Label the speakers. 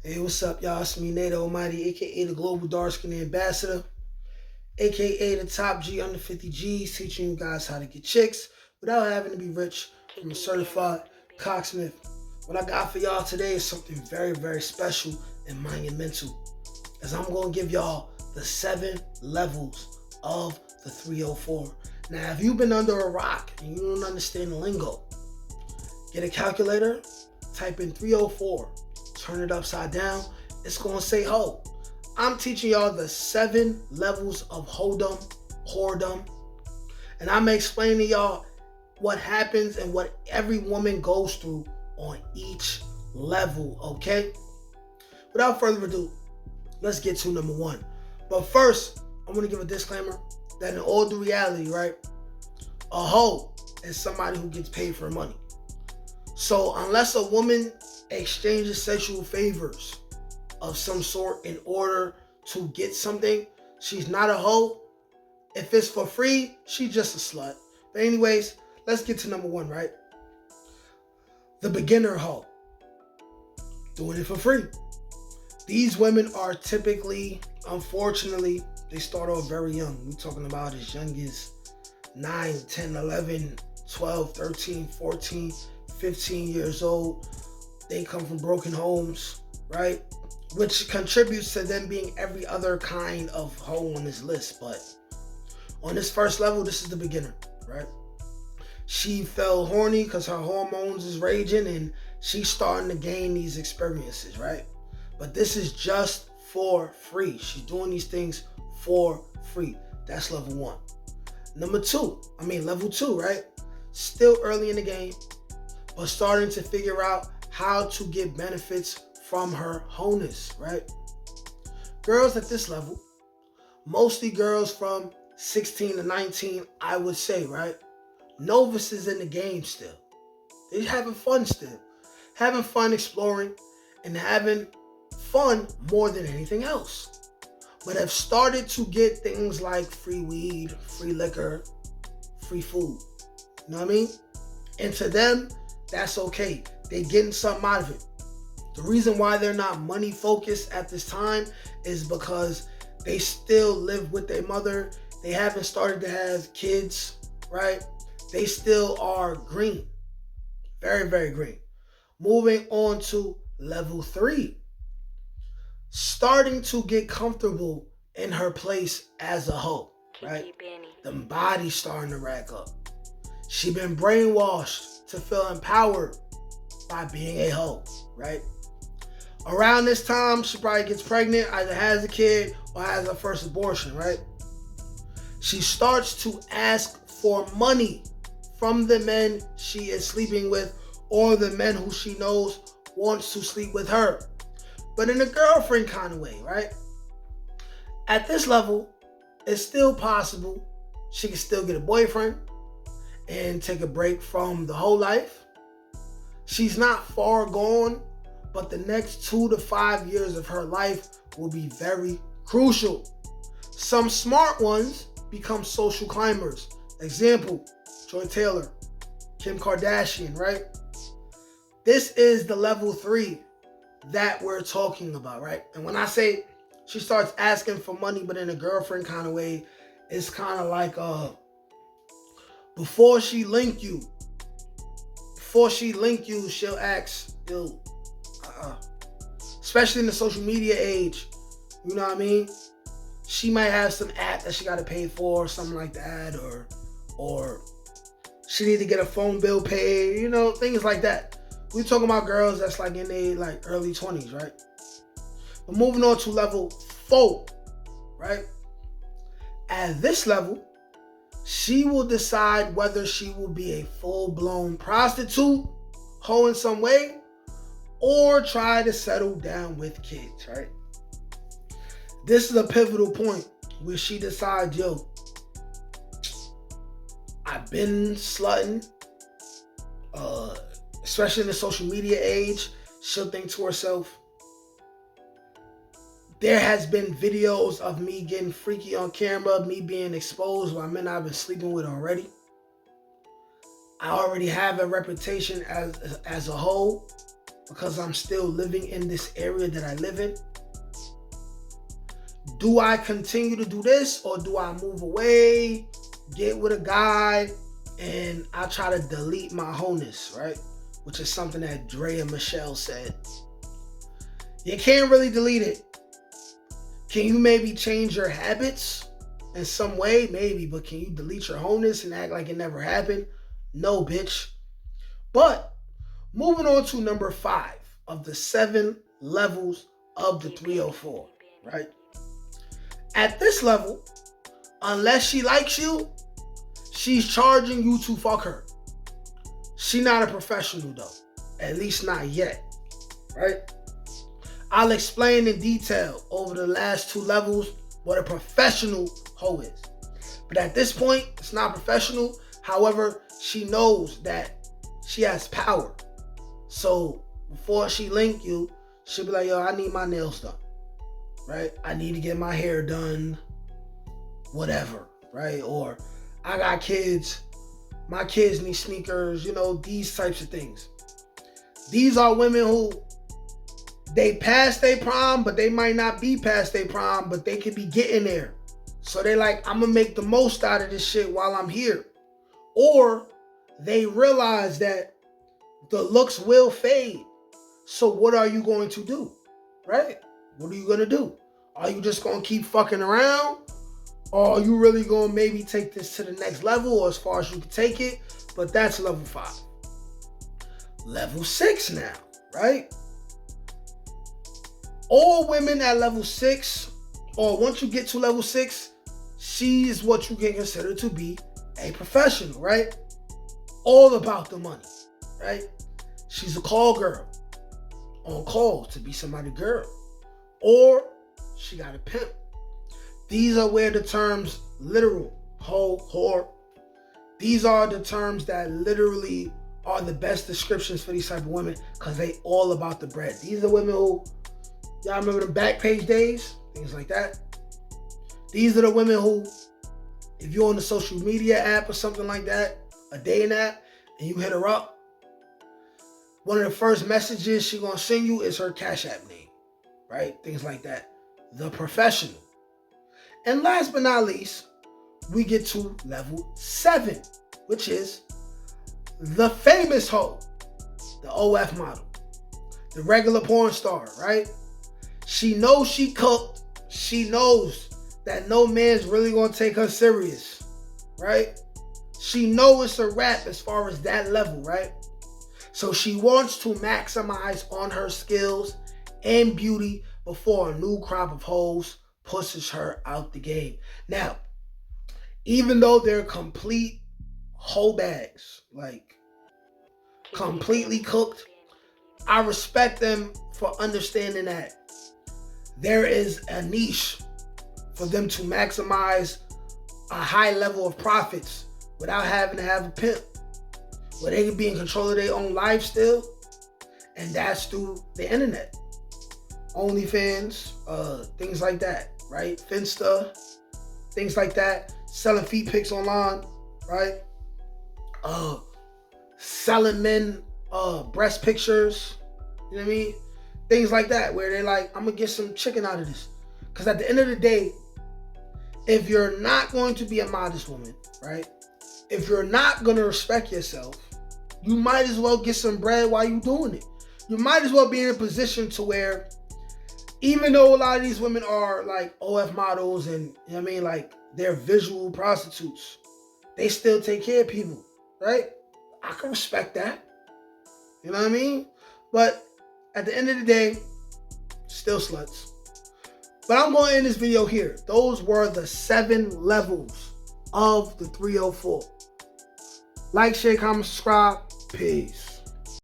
Speaker 1: Hey, what's up, y'all? It's me, Nate Almighty, aka the Global Dark Skin Ambassador, aka the top G under 50 G's, teaching you guys how to get chicks without having to be rich from a certified cocksmith. What I got for y'all today is something very, very special and monumental, as I'm going to give y'all the 7 levels of the 304. Now, if you've been under a rock and you don't understand the lingo, get a calculator, type in 304, turn it upside down, it's gonna say ho. I'm teaching y'all the 7 levels of hodom, whoredom, and I'm gonna explain to y'all what happens and what every woman goes through on each level, okay? Without further ado, let's get to number 1. But first, I wanna give a disclaimer that in all due reality, right, a hoe is somebody who gets paid for money. So unless a woman exchanges sexual favors of some sort in order to get something, she's not a hoe. If it's for free, she's just a slut. But anyways, let's get to number 1, right? The beginner hoe. Doing it for free. These women are typically, unfortunately, they start off very young. We're talking about as young as 9, 10, 11, 12, 13, 14, 15 years old. They come from broken homes, right? Which contributes to them being every other kind of hoe on this list. But on this first level, this is the beginner, right? She fell horny because her hormones is raging and she's starting to gain these experiences, right? But this is just for free. She's doing these things for free. That's level 1. Level 2, right? Still early in the game, but starting to figure out how to get benefits from her wholeness, right? Girls at this level, mostly girls from 16 to 19, I would say, right? Novices in the game still. They're having fun still. Having fun exploring and having fun more than anything else. But have started to get things like free weed, free liquor, free food. You know what I mean? And to them, that's okay. They're getting something out of it. The reason why they're not money focused at this time is because they still live with their mother. They haven't started to have kids, right? They still are green. Very, very green. Moving on to level 3. Starting to get comfortable in her place as a hoe, right? The body's starting to rack up. She been brainwashed to feel empowered by being a hoe, right? Around this time, she probably gets pregnant, either has a kid or has her first abortion, right? She starts to ask for money from the men she is sleeping with or the men who she knows wants to sleep with her, but in a girlfriend kind of way, right? At this level, it's still possible she can still get a boyfriend and take a break from the whole life. She's not far gone, but the next 2 to 5 years of her life will be very crucial. Some smart ones become social climbers. Example, Joy Taylor, Kim Kardashian, right? This is the level 3 that we're talking about, right? And when I say she starts asking for money, but in a girlfriend kind of way, it's kind of like before she link you, she'll ask, yo, especially in the social media age, you know what I mean? She might have some app that she got to pay for, or something like that, or she need to get a phone bill paid, you know, things like that. We're talking about girls that's like in their like early 20s, right? But moving on to level 4, right? At this level, she will decide whether she will be a full-blown prostitute, hoe in some way, or try to settle down with kids, right? This is a pivotal point where she decides, yo, I've been slutting, especially in the social media age. She'll think to herself, there has been videos of me getting freaky on camera, me being exposed by men I've been sleeping with already. I already have a reputation as a hoe, because I'm still living in this area that I live in? Do I continue to do this, or do I move away, get with a guy, and I try to delete my wholeness, right? Which is something that Drea Michelle said. You can't really delete it. Can you maybe change your habits in some way? Maybe, but can you delete your wholeness and act like it never happened? No, bitch. But moving on to number 5 of the 7 levels of the 304, right? At this level, unless she likes you, she's charging you to fuck her. She's not a professional though, at least not yet, right? I'll explain in detail over the last 2 levels what a professional hoe is. But at this point, it's not professional. However, she knows that she has power. So before she link you, she'll be like, yo, I need my nails done, right? I need to get my hair done, whatever, right? Or I got kids, my kids need sneakers, these types of things. These are women who, they past their prime, but they might not be past their prime, but they could be getting there. So they like, I'm gonna make the most out of this shit while I'm here. Or they realize that the looks will fade. So what are you going to do, right? What are you gonna do? Are you just gonna keep fucking around? Or are you really gonna maybe take this to the next level, or as far as you can take it? But that's level 5. Level 6 now, right? All women at level 6, or once you get to level 6, she is what you can consider to be a professional, right? All about the money, right? She's a call girl, on call to be somebody's girl. Or she got a pimp. These are where the terms literal, hoe, whore, these are the terms that literally are the best descriptions for these type of women, because they all about the bread. These are women who, y'all remember the Backpage days? Things like that. These are the women who, if you're on the social media app or something like that, a dating app, and you hit her up, one of the first messages she gonna send you is her Cash App name, right? Things like that. The professional. And last but not least, we get to level 7, which is the famous hoe, the OF model, the regular porn star, right? She knows she cooked. She knows that no man's really gonna take her serious, right? She knows it's a wrap as far as that level, right? So she wants to maximize on her skills and beauty before a new crop of hoes pushes her out the game. Now, even though they're complete hoe bags, like completely cooked, I respect them for understanding that there is a niche for them to maximize a high level of profits without having to have a pimp, where they can be in control of their own life still, and that's through the internet. OnlyFans, things like that, right? Finsta, things like that. Selling feet pics online, right? Selling men breast pictures, you know what I mean? Things like that, where they're like, I'm gonna get some chicken out of this. Because at the end of the day, if you're not going to be a modest woman, right? If you're not gonna respect yourself, you might as well get some bread while you're doing it. You might as well be in a position to where, even though a lot of these women are like OF models and, you know what I mean, like they're visual prostitutes, they still take care of people, right? I can respect that. You know what I mean? But at the end of the day, still sluts. But I'm going to end this video here. Those were the 7 levels of the 304. Like, share, comment, subscribe. Peace.